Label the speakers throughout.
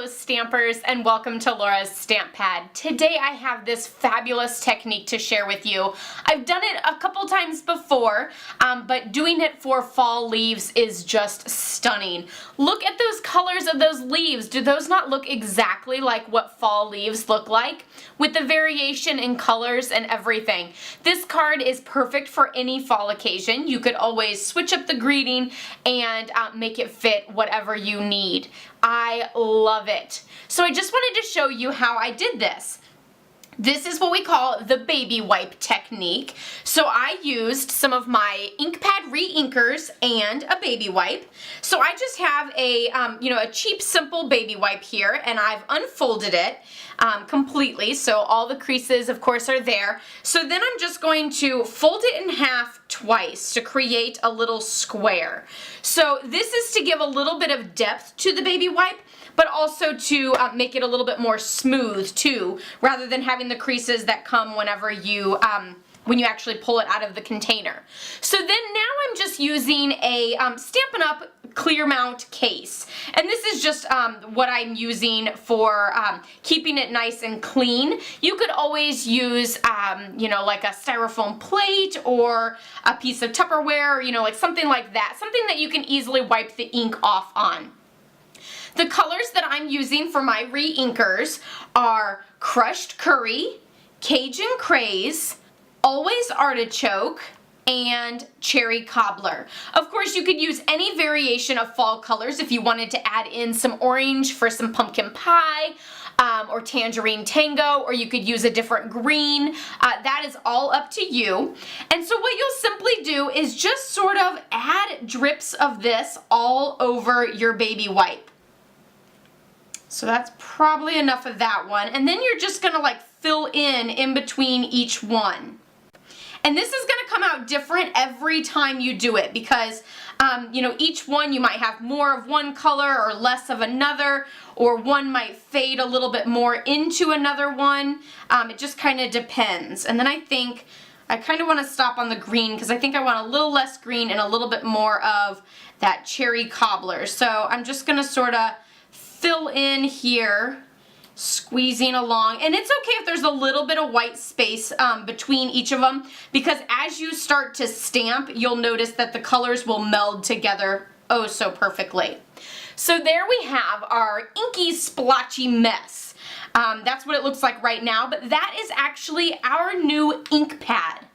Speaker 1: Hello Stampers, and welcome to Laura's Stamp Pad. Today I have this fabulous technique to share with you. I've done it a couple times before, but doing it for fall leaves is just stunning. Look at those colors of those leaves. Do those not look exactly like what fall leaves look like? With the variation in colors and everything. This card is perfect for any fall occasion. You could always switch up the greeting and make it fit whatever you need. I love it. So I just wanted to show you how I did this. This is what we call the baby wipe technique. So I used some of my ink pad re-inkers and a baby wipe. So I just have a, a cheap, simple baby wipe here, and I've unfolded it completely. So all the creases, of course, are there. So then I'm just going to fold it in half twice to create a little square. So this is to give a little bit of depth to the baby wipe, but also to make it a little bit more smooth too, rather than having the creases that come whenever you, when you actually pull it out of the container. So then now I'm just using a Stampin' Up! Clear mount case. And this is just what I'm using for keeping it nice and clean. You could always use, like a styrofoam plate or a piece of Tupperware, like something like that. Something that you can easily wipe the ink off on. The colors that I'm using for my re-inkers are Crushed Curry, Cajun Craze, Always Artichoke, and Cherry Cobbler. Of course, you could use any variation of fall colors if you wanted to add in some orange for some pumpkin pie, or tangerine tango, or you could use a different green. That is all up to you. And so what you'll simply do is just sort of add drips of this all over your baby wipe. So that's probably enough of that one. And then you're just gonna like fill in between each one. And this is gonna come out different every time you do it because, each one you might have more of one color or less of another, or one might fade a little bit more into another one. It just kind of depends. And then I think I kind of want to stop on the green because I think I want a little less green and a little bit more of that cherry cobbler. So I'm just gonna sort of fill in here, squeezing along, and it's okay if there's a little bit of white space between each of them, because as you start to stamp, you'll notice that the colors will meld together oh so perfectly. So there we have our inky splotchy mess. That's what it looks like right now, but that is actually our new ink pad.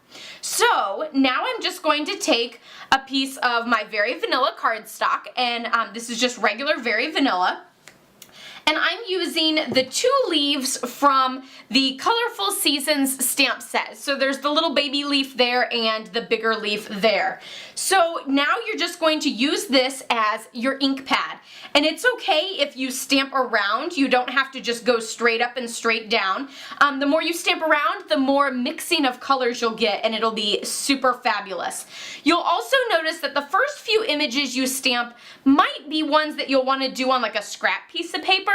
Speaker 1: So now I'm just going to take a piece of my Very Vanilla cardstock, and this is just regular Very Vanilla. And I'm using the 2 leaves from the Colorful Seasons stamp set. So there's the little baby leaf there and the bigger leaf there. So now you're just going to use this as your ink pad. And it's okay if you stamp around. You don't have to just go straight up and straight down. The more you stamp around, the more mixing of colors you'll get, and it'll be super fabulous. You'll also notice that the first few images you stamp might be ones that you'll want to do on like a scrap piece of paper,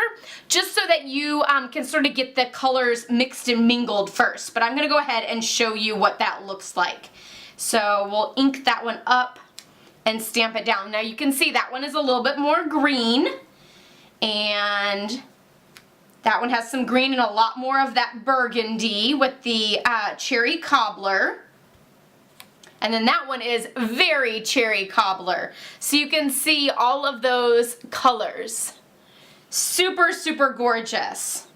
Speaker 1: just so that you can sort of get the colors mixed and mingled first. But I'm going to go ahead and show you what that looks like. So we'll ink that one up and stamp it down. Now you can see that one is a little bit more green, and that one has some green and a lot more of that burgundy with the cherry cobbler. And then that one is very cherry cobbler. So you can see all of those colors. Super, super gorgeous.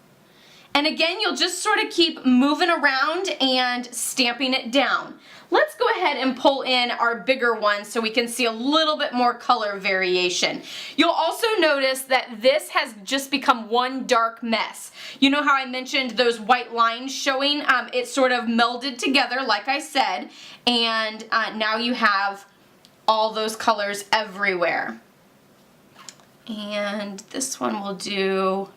Speaker 1: And again, you'll just sort of keep moving around and stamping it down. Let's go ahead and pull in our bigger one so we can see a little bit more color variation. You'll also notice that this has just become one dark mess. You know how I mentioned those white lines showing? It sort of melded together, like I said, and now you have all those colors everywhere. And this one will do,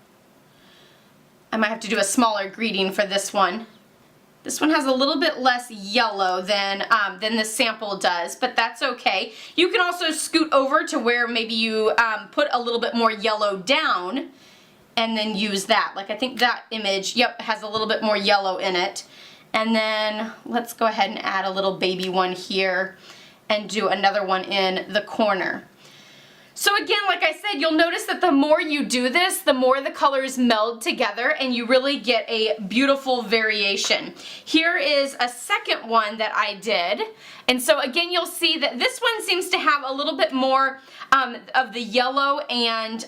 Speaker 1: I might have to do a smaller greeting for this one. This one has a little bit less yellow than the sample does, but that's okay. You can also scoot over to where maybe you put a little bit more yellow down and then use that. Like I think that image, yep, has a little bit more yellow in it. And then let's go ahead and add a little baby one here and do another one in the corner. So again, like I said, you'll notice that the more you do this, the more the colors meld together and you really get a beautiful variation. Here is a second one that I did. And so again, you'll see that this one seems to have a little bit more of the yellow and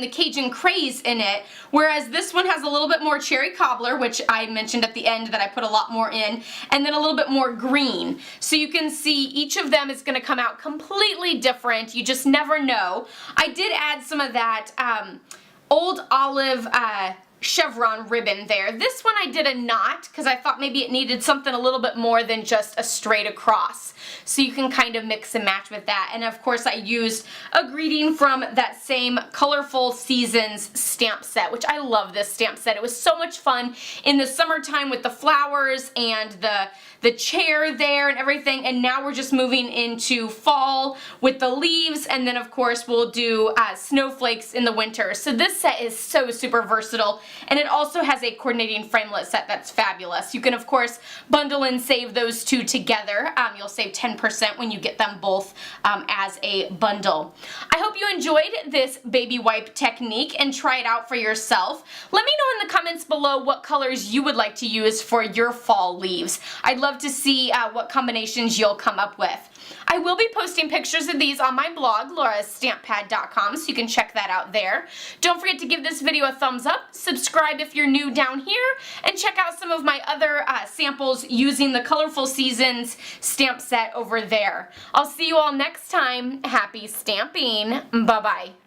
Speaker 1: the Cajun Craze in it, whereas this one has a little bit more cherry cobbler, which I mentioned at the end that I put a lot more in, and then a little bit more green. So you can see each of them is going to come out completely different. You just never know. I did add some of that old olive chevron ribbon there. This one I did a knot because I thought maybe it needed something a little bit more than just a straight across. So you can kind of mix and match with that. And of course I used a greeting from that same Colorful Seasons stamp set, which I love this stamp set. It was so much fun in the summertime with the flowers and the chair there and everything, and now we're just moving into fall with the leaves, and then of course we'll do snowflakes in the winter. So this set is so super versatile, and it also has a coordinating framelit set that's fabulous. You can of course bundle and save those two together. You'll save 10% when you get them both as a bundle. I hope you enjoyed this baby wipe technique and try it out for yourself. Let me know in the comments below what colors you would like to use for your fall leaves. I'd love to see what combinations you'll come up with. I will be posting pictures of these on my blog, laurastamppad.com, so you can check that out there. Don't forget to give this video a thumbs up, subscribe if you're new down here, and check out some of my other samples using the Colorful Seasons stamp set over there. I'll see you all next time. Happy stamping. Bye-bye.